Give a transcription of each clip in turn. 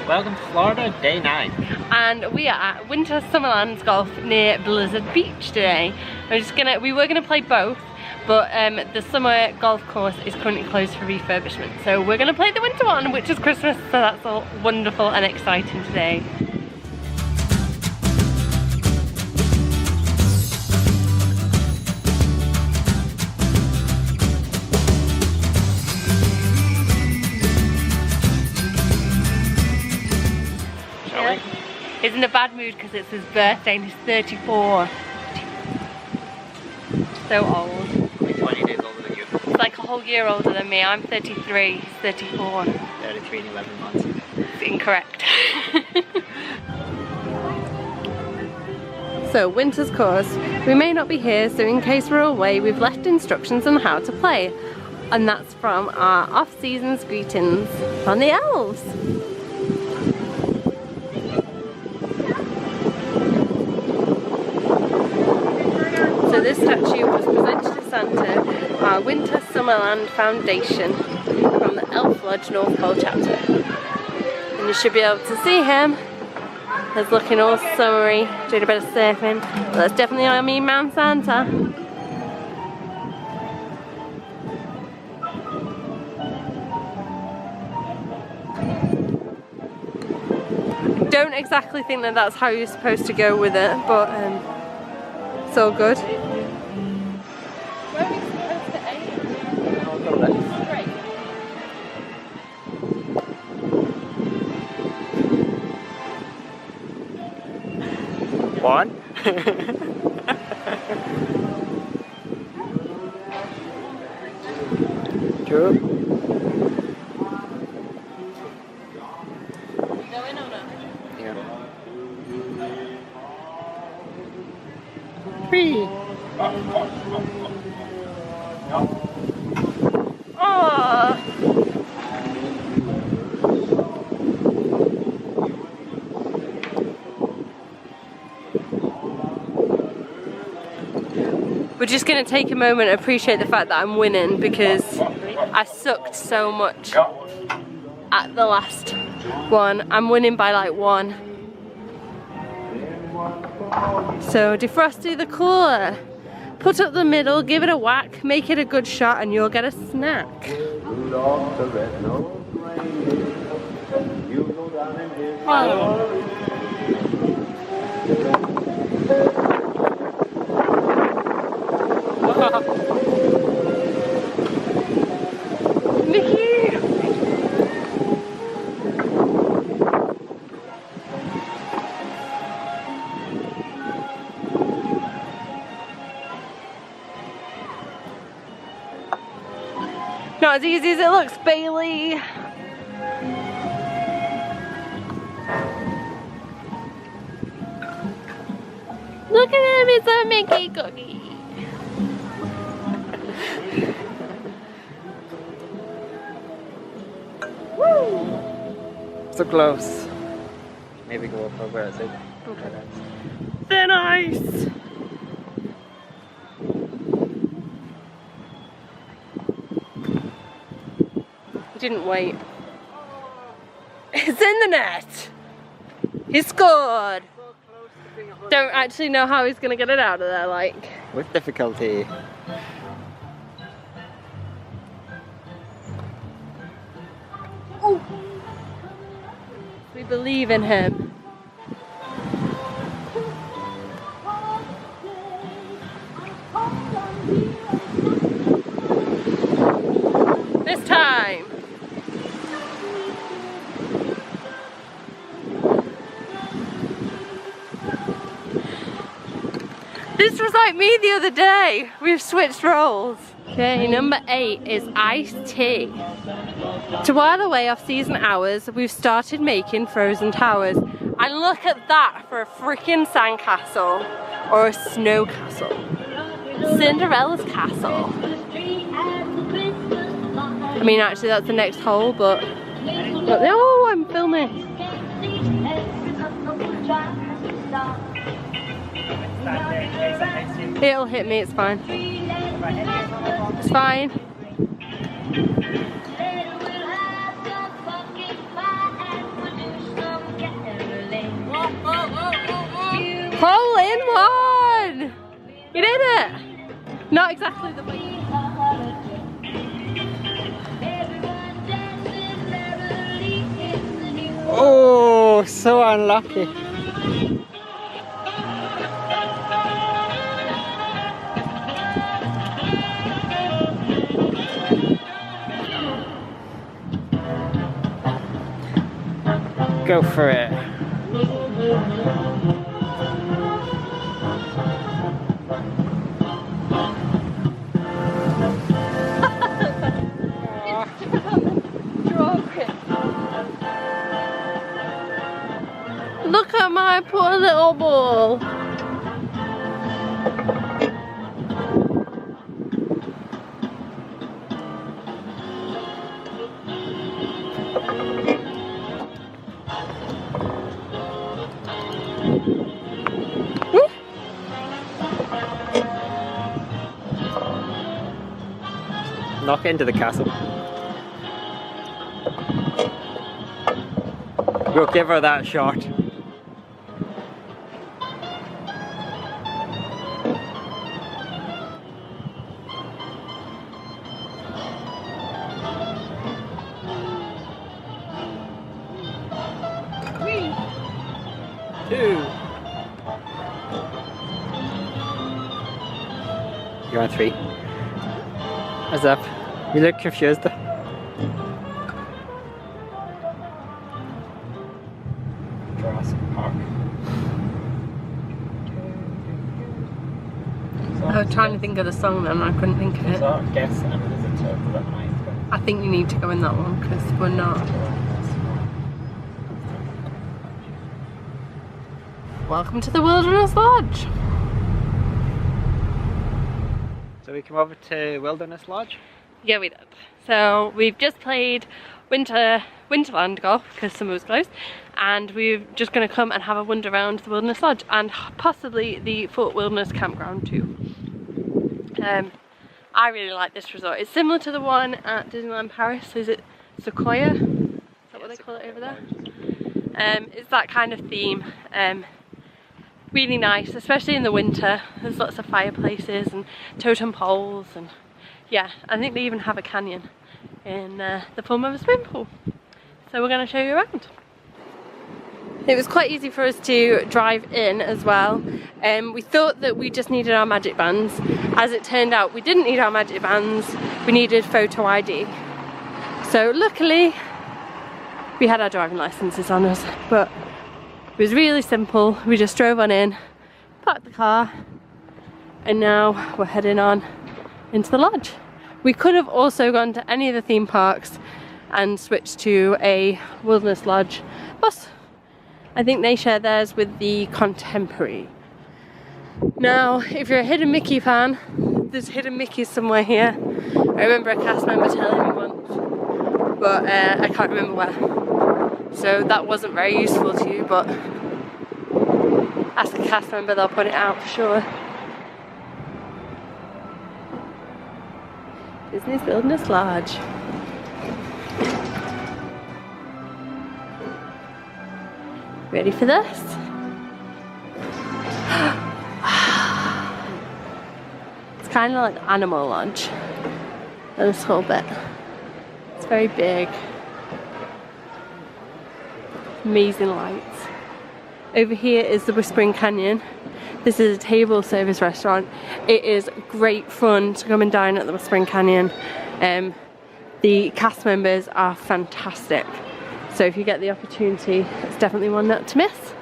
Welcome to Florida, day 9. And we are at Summerland Golf near Blizzard Beach today. We were gonna play both, but the summer golf course is currently closed for refurbishment. So we're gonna play the winter one, which is Christmas, so that's all wonderful and exciting today. He's in a bad mood because it's his birthday and he's 34. So old. Only 20 days older than you. He's like a whole year older than me. I'm 33, he's 34. 33 and 11 months. It's incorrect. So, winter's course. We may not be here, so in case we're away, we've left instructions on how to play. And that's from our off-season's greetings from the elves. So this statue was presented to Santa, our Winter Summerland Foundation from the Elf Lodge North Pole chapter. And you should be able to see him. He's looking all summery, doing a bit of surfing. But that's definitely our mean man Santa. Don't exactly think that that's how you're supposed to go with it, but it's all good. Where are we supposed to aim? I'll go left. Straight. One. Two. Go in or no? Yeah. 3. Oh. We're just going to take a moment and appreciate the fact that I'm winning because I sucked so much at the last one. I'm winning by like 1. So defrost the cooler, put up the middle, give it a whack, make it a good shot and you'll get a snack. Oh. Mickey! Not as easy as it looks, Bailey. Look at him, it's a Mickey cookie. So close. Maybe go up over as it. Okay. Thin ice. He didn't wait. It's in the net. He scored. Don't actually know how he's gonna get it out of there, like. With difficulty. Oh. We believe in him. This time. This was like me the other day. We've switched roles. Okay, number 8 is iced tea. To while away off-season hours, we've started making frozen towers. And look at that for a freaking sandcastle or a snow castle. Cinderella's castle. I mean, actually, that's the next hole, but oh, I'm filming. It'll hit me, it's fine. It's fine. Hole in one! You did it! Not exactly the way. Oh, so unlucky. Go for it. Look at my poor little ball. Knock it into the castle. We'll give her that shot. Two. You're on three. What's up? You look confused. Jurassic Park. I was trying to think of the song then, I couldn't think of it. Guess and visitor to that night. I think you need to go in that one because we're not. Welcome to the Wilderness Lodge. So we come over to Wilderness Lodge? Yeah, we did. So we've just played Winterland golf because summer was closed, and we're just going to come and have a wander around the Wilderness Lodge and possibly the Fort Wilderness Campground too. I really like this resort. It's similar to the one at Disneyland Paris. Is it Sequoia? Is that what they call it over there? It's that kind of theme. Really nice, especially in the winter. There's lots of fireplaces and totem poles, and yeah, I think they even have a canyon in the form of a swimming pool. So we're going to show you around. It was quite easy for us to drive in as well. We thought that we just needed our magic bands. As it turned out, we didn't need our magic bands, we needed photo ID. So luckily, we had our driving licenses on us, but it was really simple. We just drove on in, parked the car, and now we're heading on into the lodge. We could have also gone to any of the theme parks and switched to a Wilderness Lodge bus. I think they share theirs with the Contemporary. Now, if you're a Hidden Mickey fan, there's Hidden Mickeys somewhere here. I remember a cast member telling me once, but I can't remember where. So that wasn't very useful to you, but ask a cast member, they'll put it out for sure. Disney's Wilderness Lodge. Ready for this? It's kind of like Animal Lodge. This whole bit. It's very big. Amazing lights. Over here is the Whispering Canyon. This is a table service restaurant. It is great fun to come and dine at the Whispering Canyon. The cast members are fantastic. So if you get the opportunity, it's definitely one not to miss.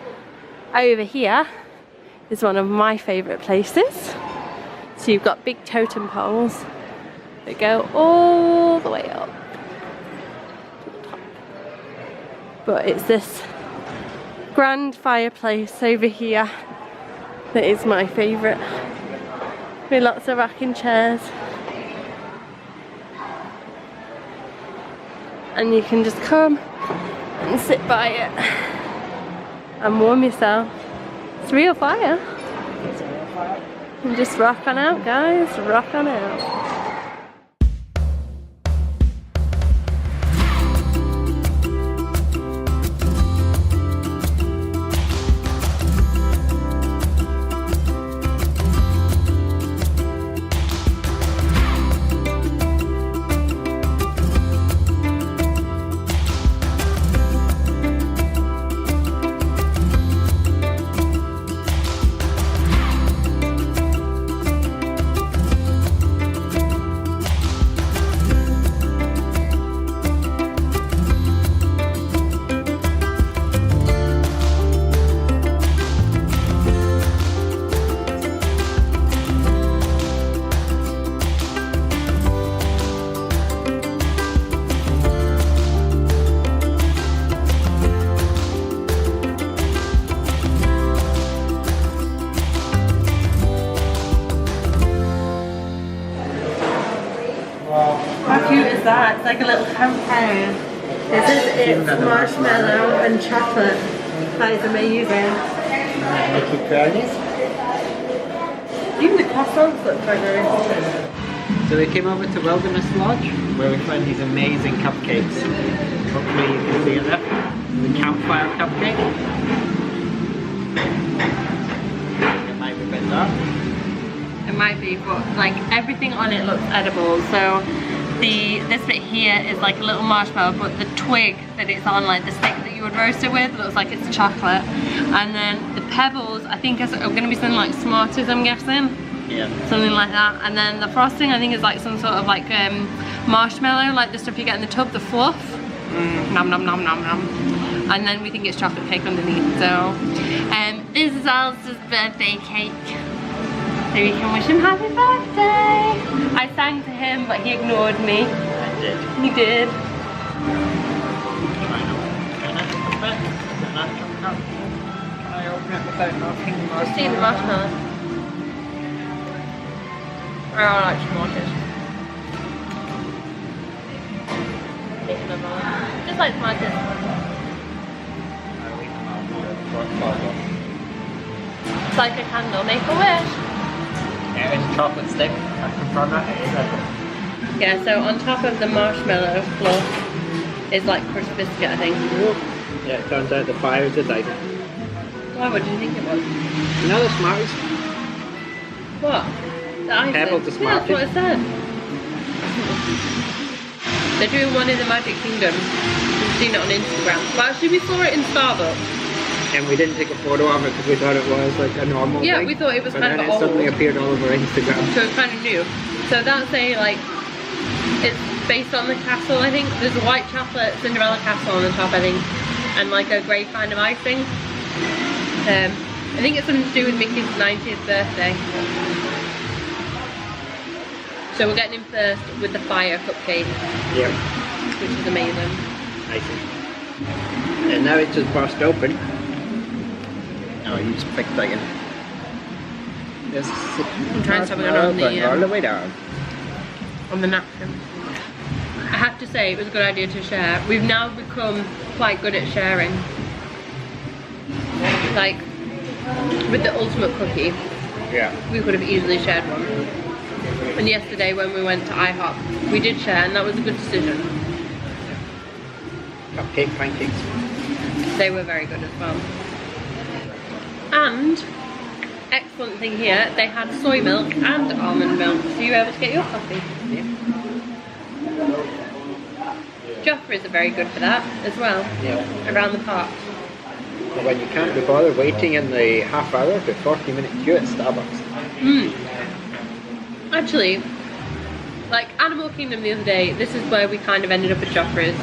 Over here is one of my favourite places. So you've got big totem poles that go all the way up to the top. But it's this grand fireplace over here that is my favourite, with lots of rocking chairs, and you can just come and sit by it and warm yourself. It's real fire. And just rock on out, guys, rock on out. like a little campfire. This is it's marshmallow and chocolate. That is amazing. Mickey brownies. Even the croissants look quite nice. So we came over to Wilderness Lodge where we found these amazing cupcakes. Hopefully you can see it there. The Campfire Cupcake. It might be a bit dark. It might be, but like everything on it looks edible. So this bit here is like a little marshmallow, but the twig that it's on, like the stick that you would roast it with, looks like it's chocolate. And then the pebbles, I think are going to be something like Smarties, I'm guessing. Yeah. Something like that. And then the frosting, I think, is like some sort of like marshmallow, like the stuff you get in the tub, the fluff. Nom nom nom nom nom. And then we think it's chocolate cake underneath. So this is Alistair's birthday cake. So we can wish him happy birthday. I sang to him, but he ignored me. I did. He did. Can I open it without knocking the marshmallow? See the marshmallow. I like Smarties. Take another one. Just like Smarties. It's like a candle. Make a wish. Yeah, it's a chocolate stick. I confirm that it is edible. Yeah, so on top of the marshmallow fluff is like crushed biscuit, I think. Yeah, it turns out the fire is decided. Why? What did you think it was? You know the Smarties? What? The icing? Pebbles, the Yeah, that's what it Smarties. said. They're doing one in the Magic Kingdom. We've seen it on Instagram. Well, actually we saw it in Starbucks. And we didn't take a photo of it because we thought it was like a normal Yeah, thing. we thought it was but kind then of it old. suddenly appeared all over Instagram. So it's kind of new. So that's a like, it's based on the castle, I think. There's a white chocolate Cinderella castle on the top, I think, and like a grey kind of icing. I think it's something to do with Mickey's 90th birthday. So we're getting him first with the fire cupcake. Yeah. Which is amazing. I see. And now it's just burst open. Oh, you just picked that in. This I'm trying something on the all the way down. On the napkin. I have to say it was a good idea to share. We've now become quite good at sharing. Like with the ultimate cookie, Yeah. we could have easily shared one. And yesterday when we went to IHOP, we did share, and that was a good decision. Cupcake pancakes. They were very good as well. And excellent thing here, they had soy milk and almond milk, so you were able to get your coffee. Yeah. Joffrey's are very good for that as well. Yeah. Around the park. But when you can't be bothered waiting in the half hour to 40-minute queue at Starbucks. Actually, like Animal Kingdom the other day, this is where we kind of ended up at Joffrey's.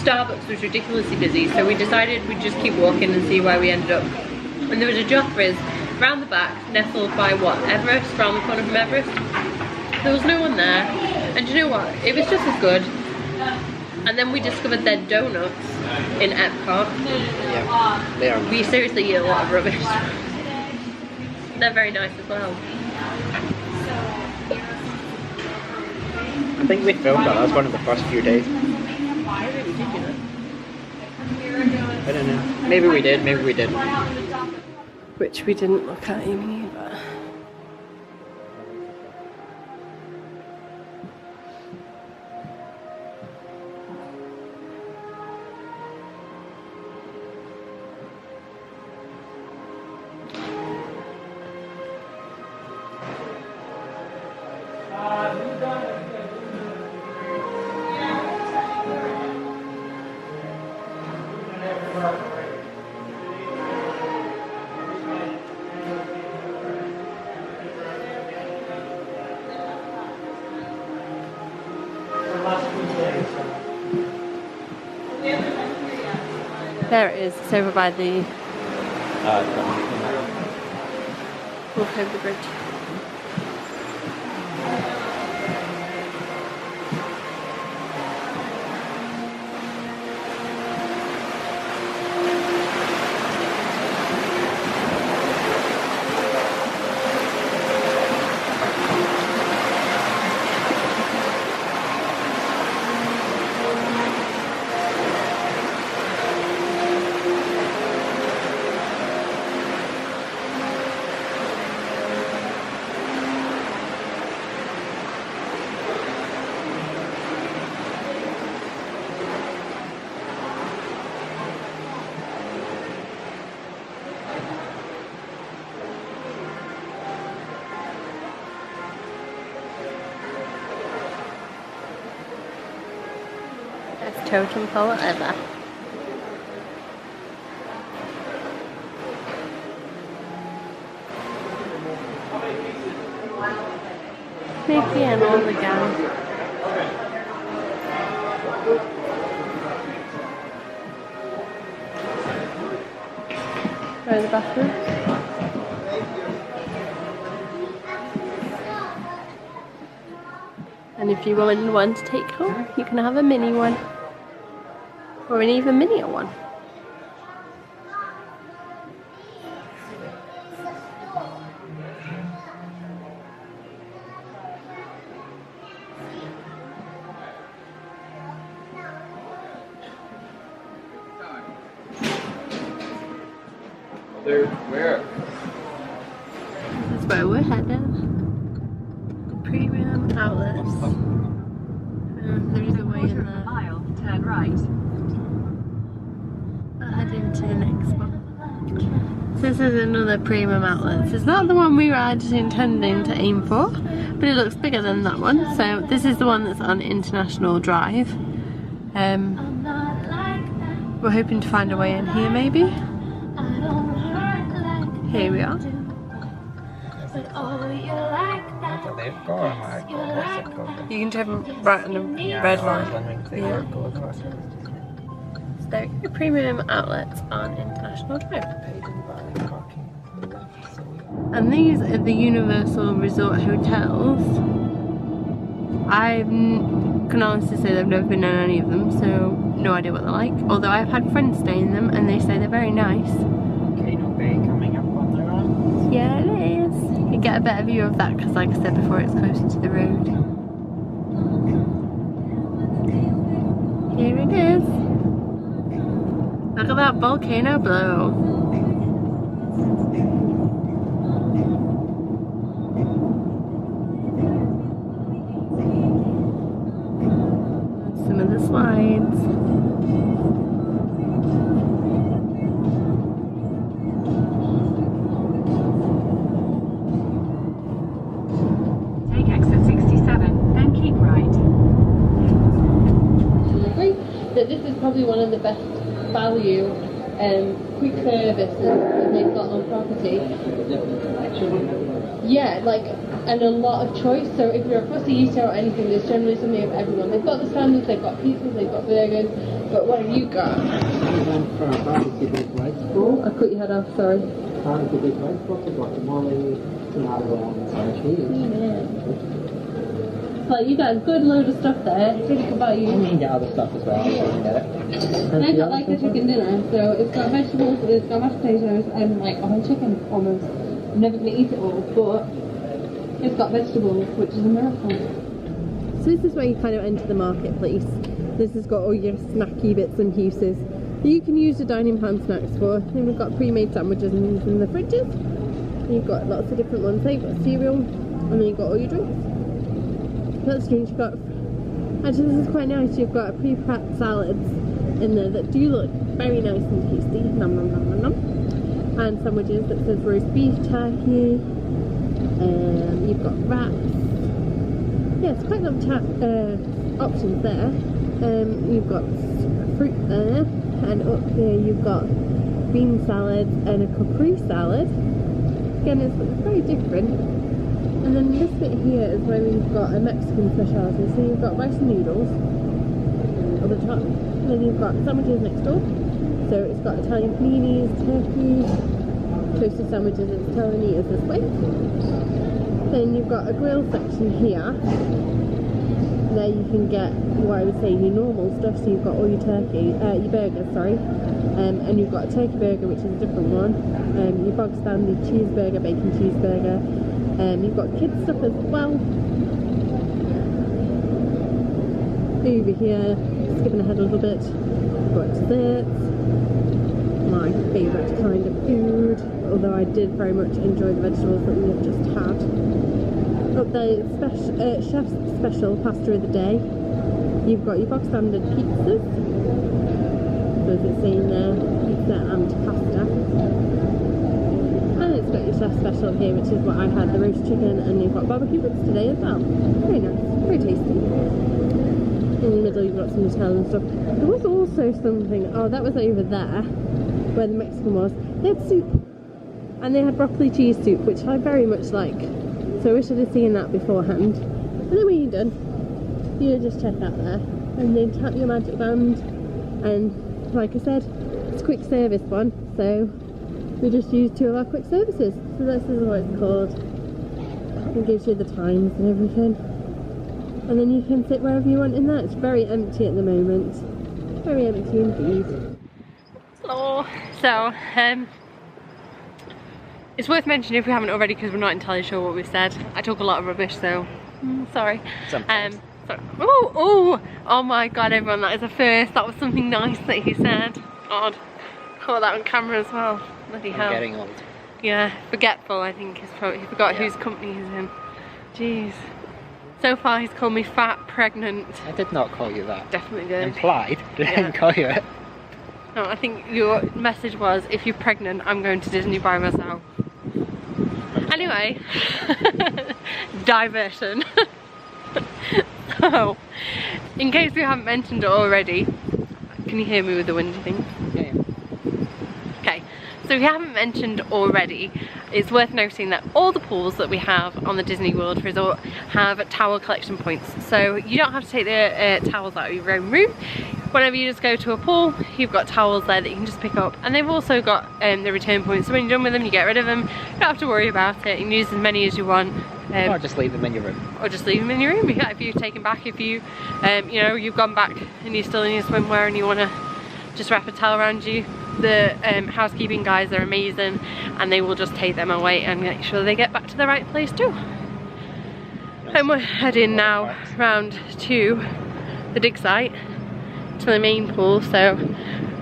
Starbucks was ridiculously busy, so we decided we'd just keep walking and see where we ended up. And there was a Joffrey's round the back, nestled by what, Everest, round the corner from Everest. There was no one there, and do you know what? It was just as good. And then we discovered their donuts in Epcot. Yeah, they are. We seriously eat a lot of rubbish. They're very nice as well. I think we filmed that. That was one of the first few days. I don't know. Maybe we did, maybe we didn't. Which we didn't look at even either. There it is, it's over by the walk over the bridge. totem pole ever. Mickey and all the gang. Go to the bathroom. And if you want one to take home, you can have a mini one. Or an even minier one. Where? That's where we're headed. Premium outlets. There's a way in there. Mile, turn right. I'll head into the next one. So this is another premium outlet. It's not the one we were actually intending to aim for, but it looks bigger than that one. So this is the one that's on International Drive. We're hoping to find a way in here maybe. Here we are. You can turn right on the red line. Yeah. So there are premium outlets on International Drive. And these are the Universal Resort hotels. I can honestly say I've never been in any of them, so no idea what they're like. Although I've had friends stay in them and they say they're very nice. Coming up on the right. Yeah, it is. You get a better view of that because, like I said before, it's closer to the road. Here it is. Look at that volcano blow. Some of the slides. This is probably one of the best value quick services that they've got on property. Yeah, like, and a lot of choice. So if you're across the eater or anything, there's generally something of everyone. They've got the standards, they've got pizzas, they've got burgers, but what have you got? Oh, I cut your head off, sorry. Like, you got a good load of stuff there. It's really good value. And you can get other stuff as well. You can get it. And I got like a chicken dinner, so it's got vegetables, it's got mashed potatoes, and like a whole chicken almost. I'm never gonna eat it all, but it's got vegetables, which is a miracle. So this is where you kind of enter the marketplace. This has got all your snacky bits and pieces that you can use your dining plan snacks for. Then we've got pre-made sandwiches and things in the fridges. And you've got lots of different ones. So you've got cereal, and then you've got all your drinks. That's drinks. You've got, actually this is quite nice, you've got pre-packed salads in there that do look very nice and tasty. Nom nom nom nom nom. And sandwiches that says roast beef, turkey. You've got wraps. Yeah, it's quite a lot of options there. You've got fruit there, and up here you've got bean salad and a capri salad. Again, it's very different. And then this bit here is where we've got a Mexican specialty. So you've got rice and noodles at the top, and then you've got sandwiches next door. So it's got Italian paninis, turkey, toasted sandwiches, and it's Taiwanese this way. Then you've got a grill section here. There you can get what I would say your normal stuff. So you've got all your turkey, your burgers, sorry, and you've got a turkey burger, which is a different one. Your bog standard cheeseburger, bacon cheeseburger. You've got kids stuff as well. Over here, skipping ahead a little bit, you've got desserts. My favourite kind of food, although I did very much enjoy the vegetables that we have just had. Up there, chef's special pasta of the day. You've got your box standard pizzas. So as it's saying there, pizza and pasta. And it's got your chef's special here, which is what I had, the roast chicken, and you've got barbecue ribs today as well. Very nice, very tasty. In the middle you've got some hotels and stuff. There was also something, oh that was over there, where the Mexican was. They had soup, and they had broccoli cheese soup, which I very much like. So we should have seen that beforehand. And then when you're done, you just check out there, and then tap your magic band, and like I said, it's a quick service one, so we just used 2 of our quick services. So this is what it's called. It gives you the times and everything. And then you can sit wherever you want in there. It's very empty at the moment. Very empty indeed. Hello. So, it's worth mentioning if we haven't already, because we're not entirely sure what we've said. I talk a lot of rubbish, so sorry. Oh my god, everyone, that is a first. That was something nice that he said. God, caught that on camera as well. Bloody hell. I'm getting old. Yeah, forgetful I think is probably, he forgot whose company he's in. Jeez. So far he's called me fat, pregnant. I did not call you that. Definitely did. Implied, didn't call you it. No, I think your message was, if you're pregnant, I'm going to Disney by myself. Anyway, diversion. So, in case we haven't mentioned it already, can you hear me with the windy thing? Yeah. Okay, so if we haven't mentioned already, it's worth noting that all the pools that we have on the Disney World Resort have towel collection points. So you don't have to take the towels out of your own room. Whenever you just go to a pool, you've got towels there that you can just pick up, and they've also got the return points, so when you're done with them you get rid of them. You don't have to worry about it. You can use as many as you want, or just leave them in your room. Or just leave them in your room. Yeah, if you take them back, if you you know, you've gone back and you're still in your swimwear and you want to just wrap a towel around you, the housekeeping guys are amazing, and they will just take them away and make sure they get back to the right place too. And we're heading now round to the dig site, to the main pool, so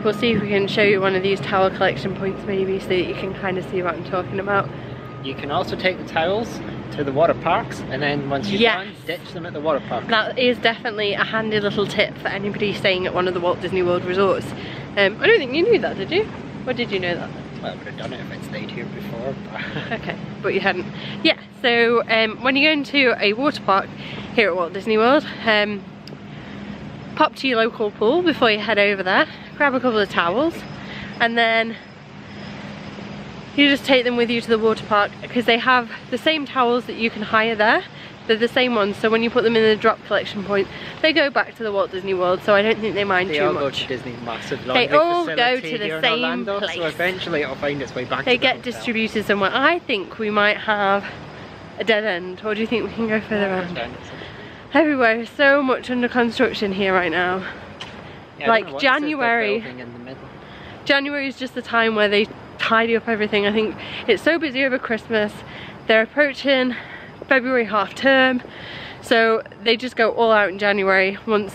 we'll see if we can show you one of these towel collection points maybe, so that you can kind of see what I'm talking about. You can also take the towels to the water parks, and then once you're done, ditch them at the water park. That is definitely a handy little tip for anybody staying at one of the Walt Disney World resorts. I don't think you knew that, did you? Or did you know that? Well, I would have done it if I'd stayed here before. But okay, but you hadn't. Yeah, so when you go into a water park here at Walt Disney World, pop to your local pool before you head over there, grab a couple of towels, and then you just take them with you to the water park, because they have the same towels that you can hire there. They're the same ones, so when you put them in the drop collection point, they go back to the Walt Disney World, so I don't think they mind too much. They all go to Disney's massive laundry facility. They all go to the same Orlando, place. so eventually it'll find its way back They to get distributed somewhere. I think we might have a dead end, or do you think we can go further around? Everywhere is so much under construction here right now. Yeah, like January is just the time where they tidy up everything. I think it's so busy over Christmas. They're approaching February half term, so they just go all out in January once,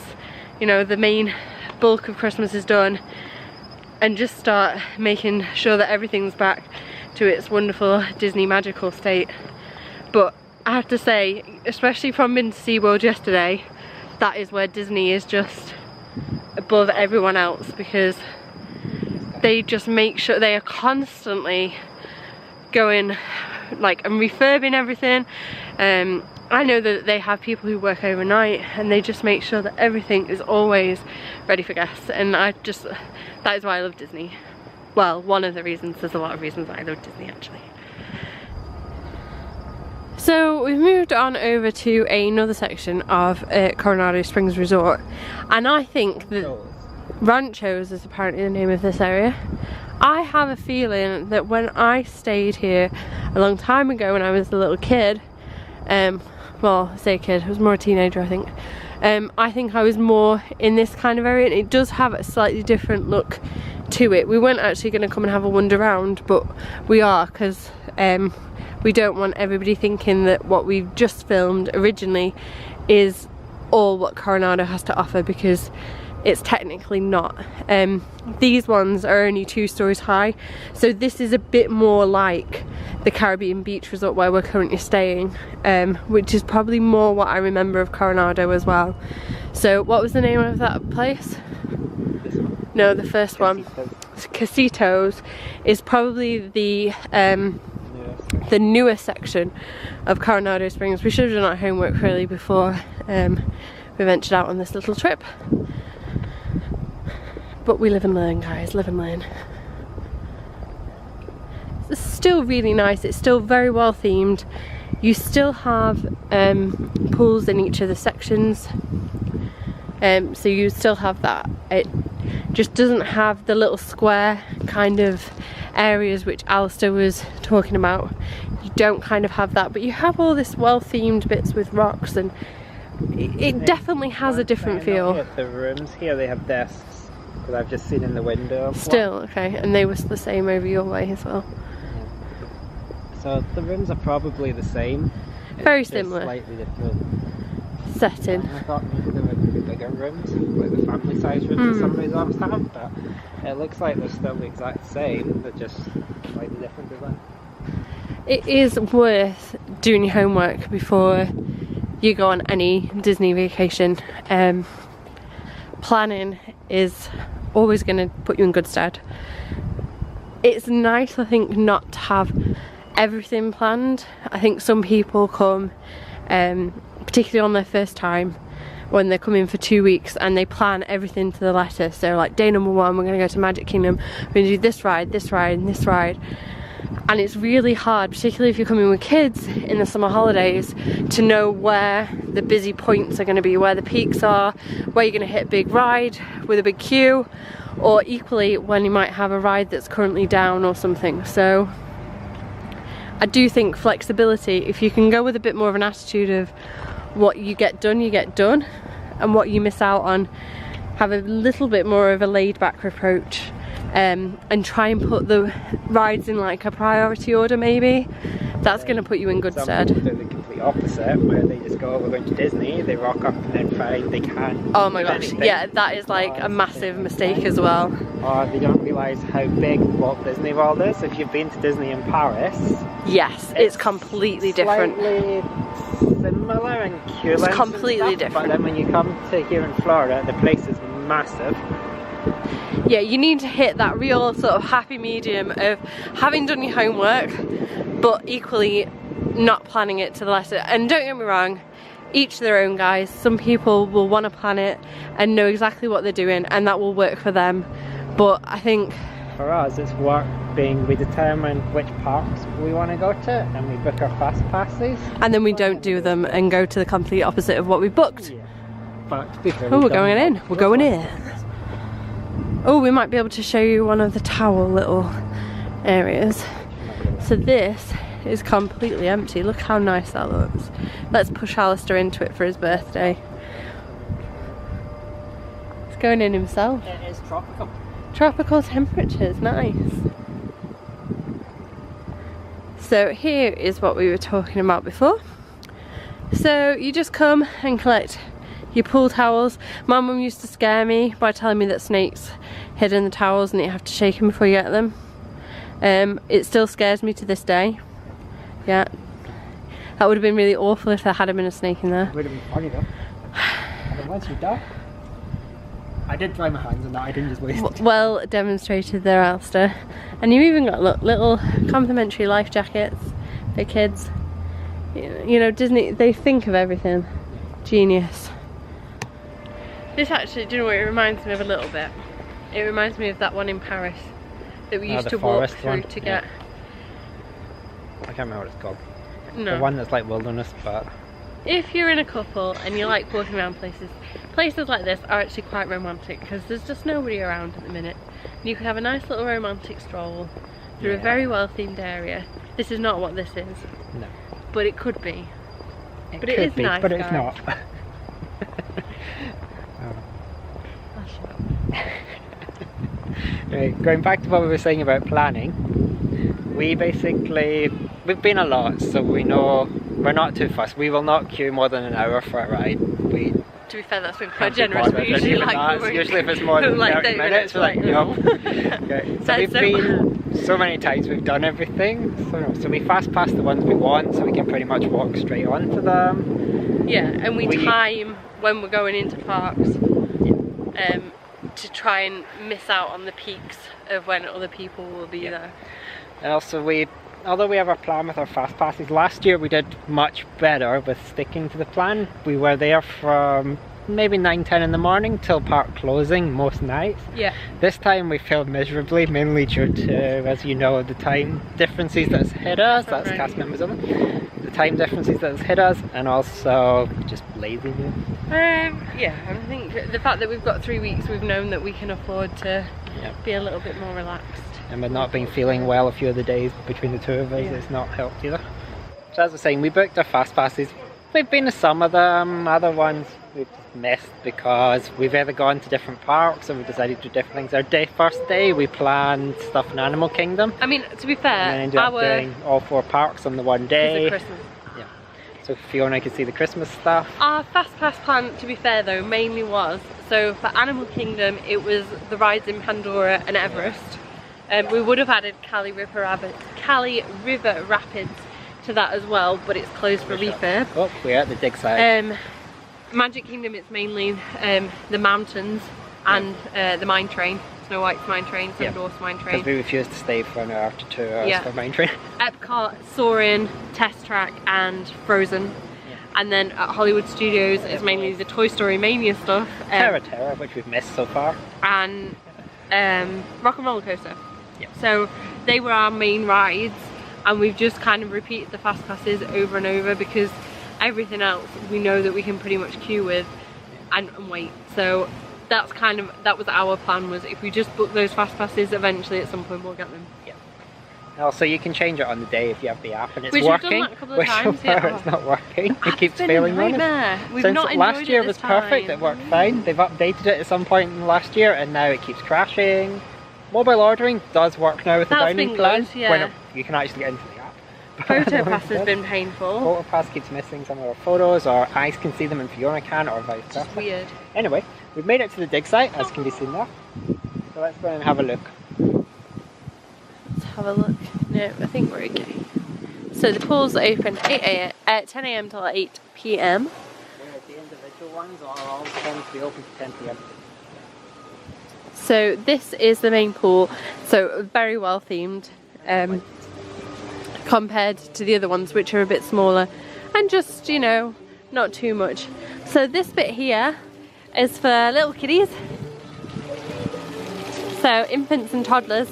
you know, the main bulk of Christmas is done, and just start making sure that everything's back to its wonderful Disney magical state. But I have to say, especially from being to SeaWorld yesterday, that is where Disney is just above everyone else, because they just make sure they are constantly going like and refurbing everything. I know that they have people who work overnight, and they just make sure that everything is always ready for guests, and that is why I love Disney. Well, one of the reasons. There's a lot of reasons why I love Disney actually. So we've moved on over to another section of Coronado Springs Resort, and I think that Ranchos is apparently the name of this area. I have a feeling that when I stayed here a long time ago when I was a little kid, well, I say kid, I was more a teenager I think I was more in this kind of area, and it does have a slightly different look to it. We weren't actually going to come and have a wander around, but we are, because we don't want everybody thinking that what we've just filmed originally is all what Coronado has to offer, because it's technically not. These ones are only 2 stories high, so this is a bit more like the Caribbean Beach Resort where we're currently staying, which is probably more what I remember of Coronado as well. So what was the name of that place? No, the first one. Casitos is probably the newest section of Coronado Springs. We should have done our homework really before we ventured out on this little trip. But we live and learn, guys, live and learn. It's still really nice, it's still very well themed. You still have pools in each of the sections, so you still have that. It just doesn't have the little square kind of areas which Alistair was talking about. You don't kind of have that, but you have all this well themed bits with rocks, and it definitely has a different feel. The rooms here, they have desks, because I've just seen in the window. Still, okay, and they were the same over your way as well. So the rooms are probably the same. Very it's similar. Slightly different Setting. I thought maybe there would be bigger rooms, like the family size rooms that some resorts have, but it looks like they're still the exact same, they're just slightly different design. It is worth doing your homework before you go on any Disney vacation. Planning is always going to put you in good stead. It's nice, I think, not to have everything planned. I think some people come, particularly on their first time, when they're coming for 2 weeks, and they plan everything to the letter. So like, day number 1, we're going to go to Magic Kingdom, we're going to do this ride, this ride, and this ride. And it's really hard, particularly if you're coming with kids in the summer holidays, to know where the busy points are going to be, where the peaks are, where you're going to hit a big ride with a big queue, or equally when you might have a ride that's currently down or something. So I do think flexibility, if you can go with a bit more of an attitude of what you get done, and what you miss out on, have a little bit more of a laid back approach, and try and put the rides in like a priority order maybe. That's going to put you in good stead. Some people do the complete opposite, where they just go, we're going to Disney, they rock up and then find they can't. Oh my gosh, yeah, that is like a massive mistake as well. Or they don't realise how big Walt Disney World is. If you've been to Disney in Paris, yes, it's completely different. Slightly similar and queue lengths, it's completely different. But then when you come to here in Florida, the place is massive. Yeah, you need to hit that real sort of happy medium of having done your homework, but equally not planning it to the letter. And don't get me wrong, each their own, guys. Some people will want to plan it and know exactly what they're doing, and that will work for them. But I think for us, it's work being, we determine which parks we want to go to, and we book our fast passes. And then we don't do them and go to the complete opposite of what we booked. Yeah. But oh, we're going in. We're going in. Oh, we might be able to show you one of the towel little areas. So this is completely empty. Look how nice that looks. Let's push Alistair into it for his birthday. He's going in himself. It is tropical. Tropical temperatures, nice. So here is what we were talking about before. So you just come and collect your pool towels. My mum used to scare me by telling me that snakes hid in the towels and you have to shake them before you get them. It still scares me to this day. Yeah, that would have been really awful if there had been a snake in there. It would have been funny though. And then once you're done, I did dry my hands on that, I didn't just waste it. Well demonstrated there, Alistair. And you even got, look, little complimentary life jackets for kids. You know, Disney, they think of everything. Genius. This actually, do you know what it reminds me of a little bit? It reminds me of that one in Paris that we used to walk through to get. I can't remember what it's called. No. The one that's like wilderness, but if you're in a couple and you like walking around places like this are actually quite romantic because there's just nobody around at the minute. And you can have a nice little romantic stroll through a very well themed area. This is not what this is. No. But it could be. But it is nice, but it's not. Right, going back to what we were saying about planning, we've been a lot, so we know we're not too fussed. We will not queue more than an hour for a ride. To be fair, that's been quite generous. We usually usually if it's more than 30 minutes, we're like, no. Okay. So we've been so many times, we've done everything. So we fast pass the ones we want, so we can pretty much walk straight onto them. Yeah, and we time when we're going into parks. To try and miss out on the peaks of when other people will be there. And also although we have our plan with our fast passes, last year we did much better with sticking to the plan. We were there from maybe 9-10 in the morning till park closing most nights. Yeah. This time we failed miserably, mainly due to, as you know, the time differences that's hit us. That's cast members only. The time differences that's hit us, and also just laziness. Yeah, I think the fact that we've got 3 weeks, we've known that we can afford to be a little bit more relaxed. And with not being feeling well a few of the days between the two of us, it's not helped either. So as I was saying, we booked our fast passes. We've been to some of them, other ones we've missed because we've either gone to different parks or we've decided to do different things. Our first day we planned stuff in Animal Kingdom. I mean, to be fair, and ended up doing all 4 parks on the one day. Christmas. Yeah. So Fiona could see the Christmas stuff. Our fast pass plan, to be fair though, mainly was, so for Animal Kingdom it was the rides in Pandora and Everest. We would have added Cali River Rapids to that as well, but it's closed for refurb. Oh, we're at the dig site. Magic Kingdom, it's mainly the mountains and the mine train. Snow White's mine train, Sun Dwarf's mine train. Because we refused to stay for an hour to 2 hours for mine train. Epcot, Soarin', Test Track and Frozen. And then at Hollywood Studios it's mainly the Toy Story Mania stuff. Terra, which we've missed so far. And Rock and Roller Coaster. So they were our main rides, and we've just kind of repeated the fast passes over and over because everything else we know that we can pretty much queue with and wait. So that's kind of, that was our plan, was if we just book those fast passes, eventually at some point we'll get them. Also, you can change it on the day if you have the app and it's working. working. We've done that a couple of times, it's not working. It keeps failing on us. Since last year was perfect, it worked fine. They've updated it at some point in last year and now it keeps crashing. Mobile ordering does work now with the dining plan. When you can actually get into the app. Photo pass has been painful. Photo pass keeps missing some of our photos, or eyes can see them and Fiona can, or vice versa. It's weird. Anyway, we've made it to the dig site, as can be seen there. So let's go and have a look. Let's have a look. No, I think we're okay. So the pool's open 10 AM till 8 PM. The individual ones are all going to be open to 10 PM. So this is the main pool, so very well themed compared to the other ones, which are a bit smaller and just, you know, not too much. So this bit here is for little kiddies, so infants and toddlers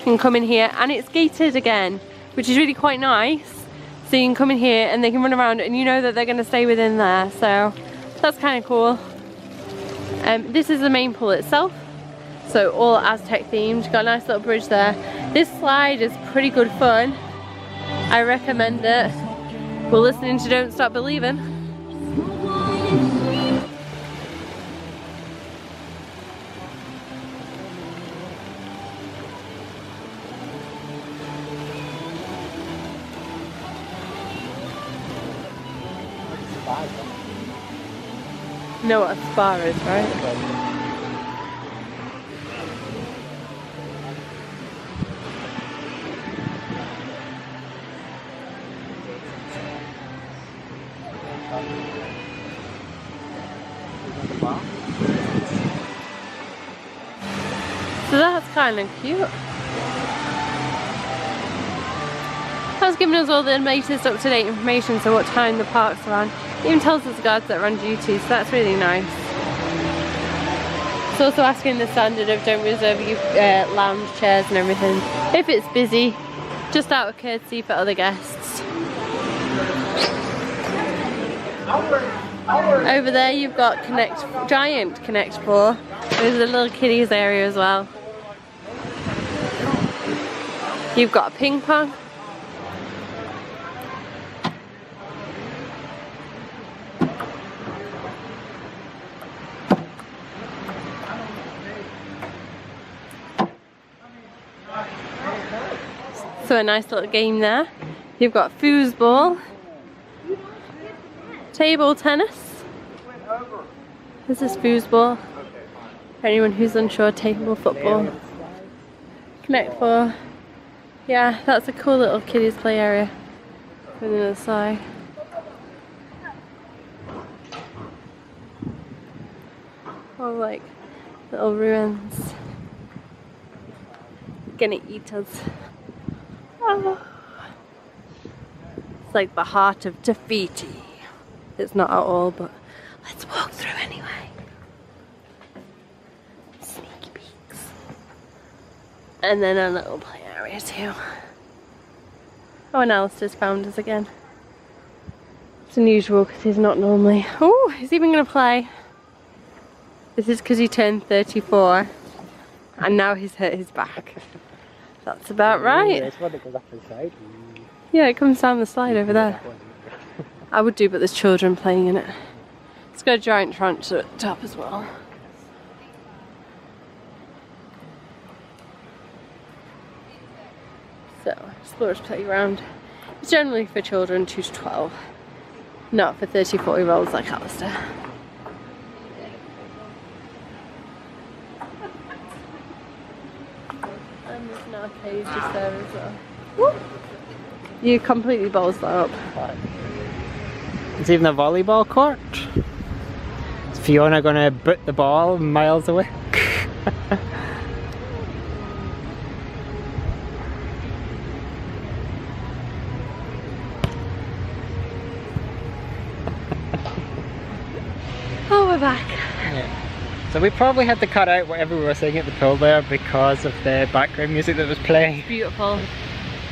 can come in here, and it's gated again, which is really quite nice. So you can come in here and they can run around and you know that they're going to stay within there, so that's kind of cool. This is the main pool itself. So all Aztec themed, got a nice little bridge there. This slide is pretty good fun. I recommend it. We're listening to Don't Stop Believin'. Know what a spa is, right? So that's kind of cute. That's giving us all the latest up-to-date information, so what time the parks are on. It even tells us the guards that are on duty, so that's really nice. It's also asking the standard of don't reserve your lounge chairs and everything if it's busy, just out of courtesy for other guests. Over there you've got giant Connect 4. There's a little kiddies area as well. You've got a ping pong. So a nice little game there. You've got foosball, table tennis. This is foosball. For anyone who's unsure, table football. Connect 4. Yeah, that's a cool little kiddies play area on the other side. All like little ruins. Gonna eat us. Oh. It's like the heart of Te Fiti. It's not at all, but let's walk through anyway. And then a little play area too. Oh, and Alistair's found us again. It's unusual because he's not normally. Oh, he's even going to play. This is because he turned 34 and now he's hurt his back. That's about right. It's one that goes up the side. Yeah, it comes down the slide over there. I would do, but there's children playing in it. It's got a giant trench at the top as well. So, explorer's playground. It's generally for children 2 to 12. Not for 30-40-year-olds like Alistair. And there's an arcade just there as well. Woo! You completely balls that up. There's even a volleyball court. Is Fiona gonna boot the ball miles away? Oh, we're back. Yeah. So we probably had to cut out whatever we were saying at the pool there because of the background music that was playing. Beautiful.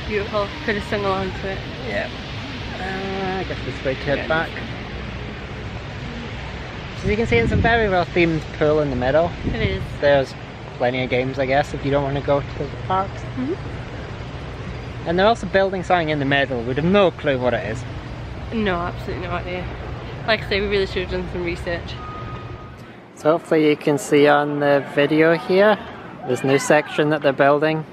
Beautiful. Could have sung along to it. Yeah. I guess this way to head back. So as you can see, it's a very well themed pool in the middle. It is. There's plenty of games, I guess, if you don't want to go to the parks. And they're also building something in the middle. We'd have no clue what it is. No, absolutely no idea. Like I say, we really should have done some research. So hopefully you can see on the video here, this new section that they're building.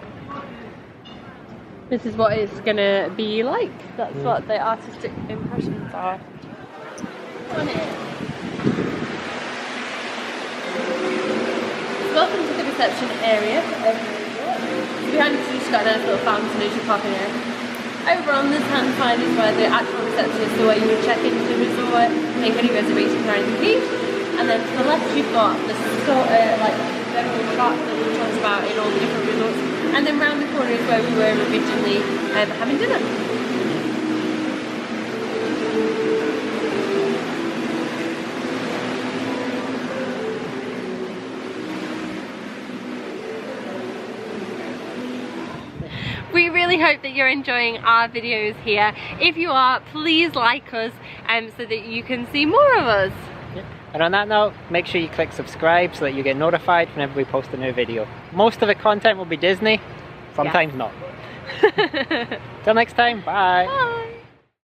This is what it's gonna be like. That's what the artistic impressions are. On it. Welcome to the reception area of the resort. Behind us, you've just got a nice little fountain as you pop in here. Over on this hand side is where the actual reception is, so where you would check into the resort, make any reservations or anything. And then to the left you've got the sort of like general shop that we talked about in all the different resorts. And then round the corner is where we were originally having dinner. We really hope that you're enjoying our videos here. If you are, please like us so that you can see more of us. Yep. And on that note, make sure you click subscribe so that you get notified whenever we post a new video. Most of the content will be Disney, sometimes not. Till next time, bye. Bye.